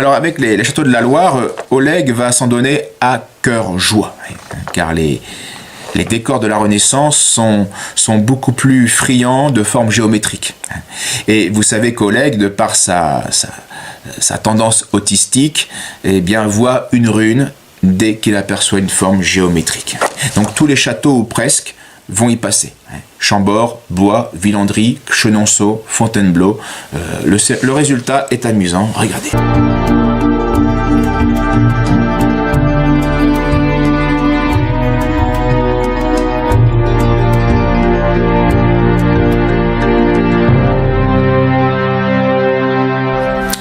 Alors avec les châteaux de la Loire, Oleg va s'en donner à cœur joie, car les décors de la Renaissance sont beaucoup plus friands de formes géométriques. Et vous savez qu'Oleg, de par sa tendance autistique, eh bien, voit une rune dès qu'il aperçoit une forme géométrique. Donc tous les châteaux, ou presque, vont y passer. Chambord, Blois, Villandry, Chenonceau, Fontainebleau. Le résultat est amusant, regardez.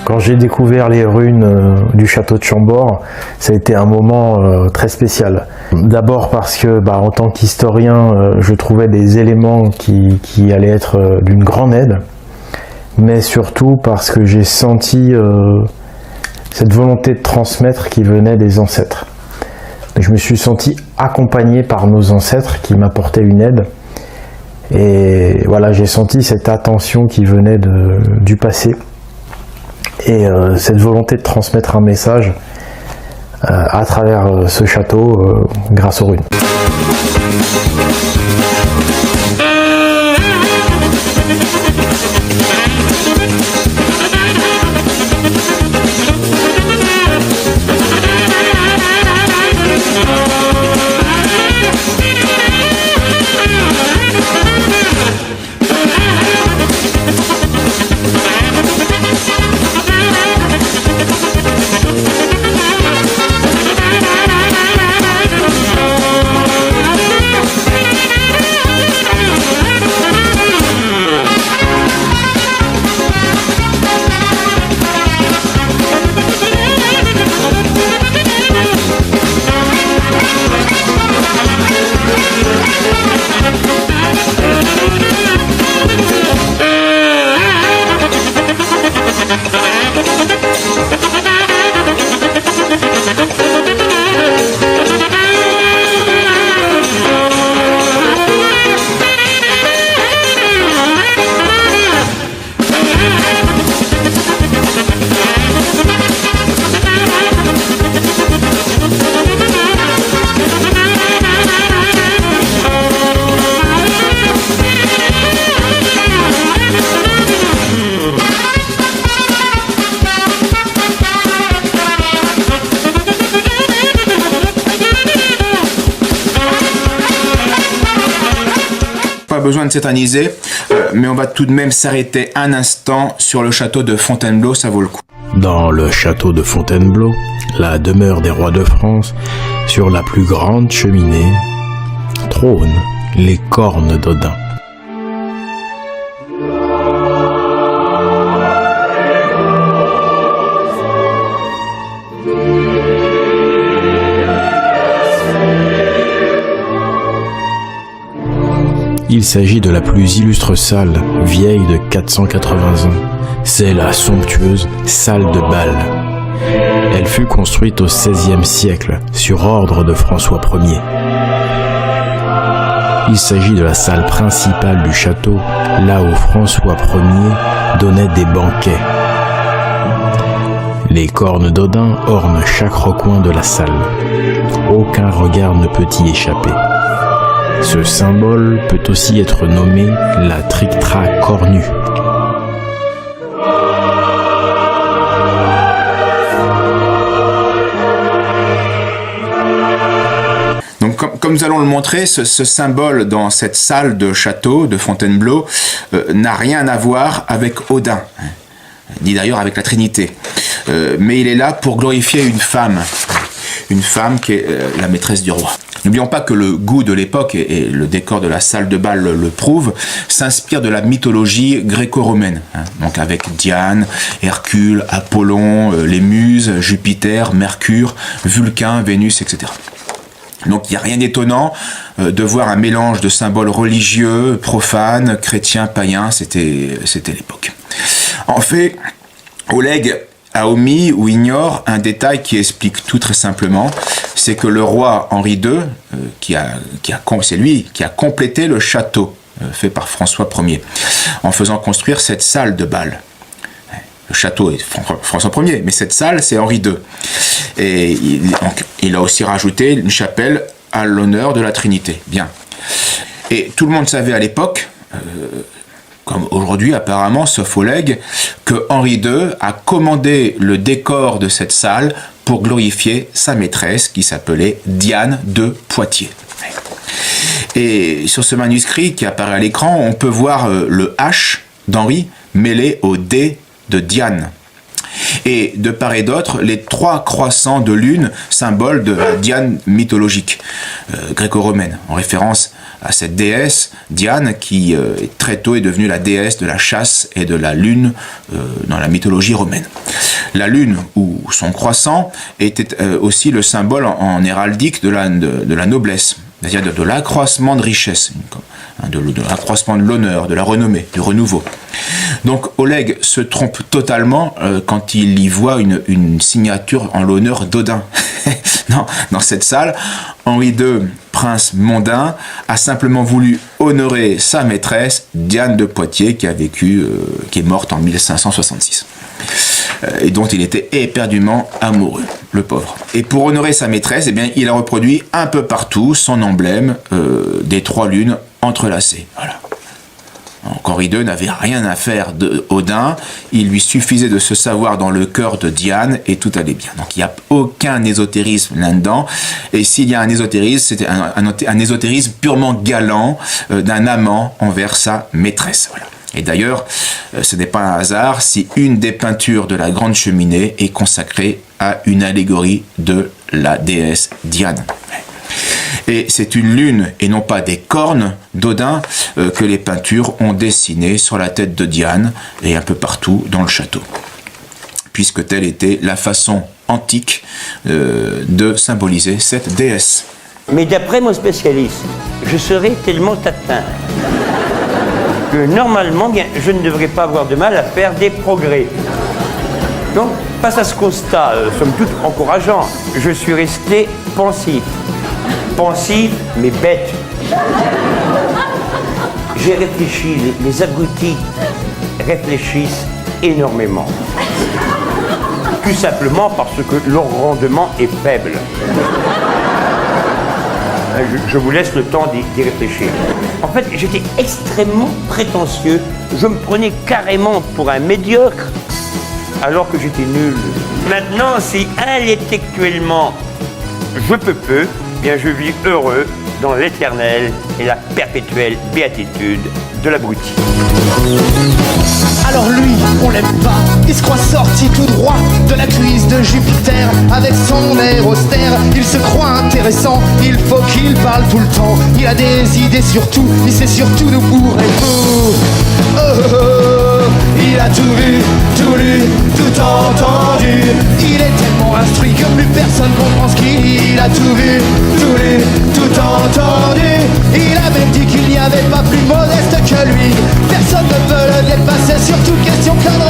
Quand j'ai découvert les runes du château de Chambord, ça a été un moment très spécial. D'abord parce que, en tant qu'historien, je trouvais des éléments qui allaient être d'une grande aide, mais surtout parce que j'ai senti cette volonté de transmettre qui venait des ancêtres. Je me suis senti accompagné par nos ancêtres qui m'apportaient une aide. Et voilà, j'ai senti cette attention qui venait du passé. Et cette volonté de transmettre un message à travers ce château grâce aux runes. Besoin de s'éterniser, mais on va tout de même s'arrêter un instant sur le château de Fontainebleau, ça vaut le coup. Dans le château de Fontainebleau, la demeure des rois de France, sur la plus grande cheminée, trônent les cornes d'Odin. Il s'agit de la plus illustre salle, vieille de 480 ans. C'est la somptueuse salle de bal. Elle fut construite au XVIe siècle, sur ordre de François Ier. Il s'agit de la salle principale du château, là où François Ier donnait des banquets. Les cornes d'Odin ornent chaque recoin de la salle. Aucun regard ne peut y échapper. Ce symbole peut aussi être nommé la trictra cornue. Donc, comme nous allons le montrer, ce symbole dans cette salle de château de Fontainebleau n'a rien à voir avec Odin, ni d'ailleurs avec la Trinité. Mais il est là pour glorifier une femme qui est la maîtresse du roi. N'oublions pas que le goût de l'époque, et le décor de la salle de bal le prouve, s'inspire de la mythologie gréco-romaine. Donc avec Diane, Hercule, Apollon, les Muses, Jupiter, Mercure, Vulcain, Vénus, etc. Donc il n'y a rien d'étonnant de voir un mélange de symboles religieux, profanes, chrétiens, païens, c'était l'époque. En fait, Oleg a omis ou ignore un détail qui explique tout très simplement, c'est que le roi Henri II, c'est lui qui a complété le château fait par François Ier, en faisant construire cette salle de bal. Le château est François Ier, mais cette salle, c'est Henri II. Et il a aussi rajouté une chapelle à l'honneur de la Trinité. Bien. Et tout le monde savait à l'époque, comme aujourd'hui apparemment, sauf Oleg, que Henri II a commandé le décor de cette salle pour glorifier sa maîtresse qui s'appelait Diane de Poitiers. Et sur ce manuscrit qui apparaît à l'écran, on peut voir le H d'Henri mêlé au D de Diane. Et de part et d'autre, les 3 croissants de lune, symbole de la Diane mythologique gréco-romaine, en référence à cette déesse Diane qui très tôt est devenue la déesse de la chasse et de la lune dans la mythologie romaine. La lune ou son croissant était aussi le symbole en héraldique de la noblesse, c'est-à-dire de l'accroissement de richesse, de l'accroissement de l'honneur, de la renommée, du renouveau. Donc Oleg se trompe totalement quand il y voit une signature en l'honneur d'Odin. Non, dans cette salle, Henri II, prince mondain, a simplement voulu honorer sa maîtresse, Diane de Poitiers, qui est morte en 1566. Et dont il était éperdument amoureux, le pauvre. Et pour honorer sa maîtresse, eh bien, il a reproduit un peu partout son emblème des 3 lunes entrelacées. Voilà. Donc Henri II n'avait rien à faire d'Odin, il lui suffisait de se savoir dans le cœur de Diane et tout allait bien. Donc il n'y a aucun ésotérisme là-dedans, et s'il y a un ésotérisme, c'était un ésotérisme purement galant d'un amant envers sa maîtresse. Voilà. Et d'ailleurs, ce n'est pas un hasard si une des peintures de la Grande Cheminée est consacrée à une allégorie de la déesse Diane. Et c'est une lune et non pas des cornes d'Odin que les peintures ont dessinées sur la tête de Diane et un peu partout dans le château, puisque telle était la façon antique de symboliser cette déesse. Mais d'après mon spécialiste, je serais tellement atteint que normalement, bien, je ne devrais pas avoir de mal à faire des progrès. Donc, face à ce constat, somme toute encourageant, je suis resté pensif. Pensif, mais bête. J'ai réfléchi, les abrutis réfléchissent énormément. Tout simplement parce que leur rendement est faible. Je vous laisse le temps d'y réfléchir. En fait, j'étais extrêmement prétentieux. Je me prenais carrément pour un médiocre, alors que j'étais nul. Maintenant, si intellectuellement je peux peu, bien je vis heureux dans l'éternelle et la perpétuelle béatitude de l'abruti. Alors lui, on l'aime pas, il se croit sorti tout droit de la cuisse de Jupiter. Avec son air austère, il se croit intéressant, il faut qu'il parle tout le temps. Il a des idées sur tout, il sait surtout nous bourrer fou. Oh, oh, oh, il a tout vu, tout lu, tout entendu. Il est tellement instruit que plus personne comprend ce qu'il dit. Il a tout vu, tout lu, tout entendu. Il a même dit qu'il n'y avait pas plus modeste que lui. Personne ne peut le dépasser sur toute question connerie.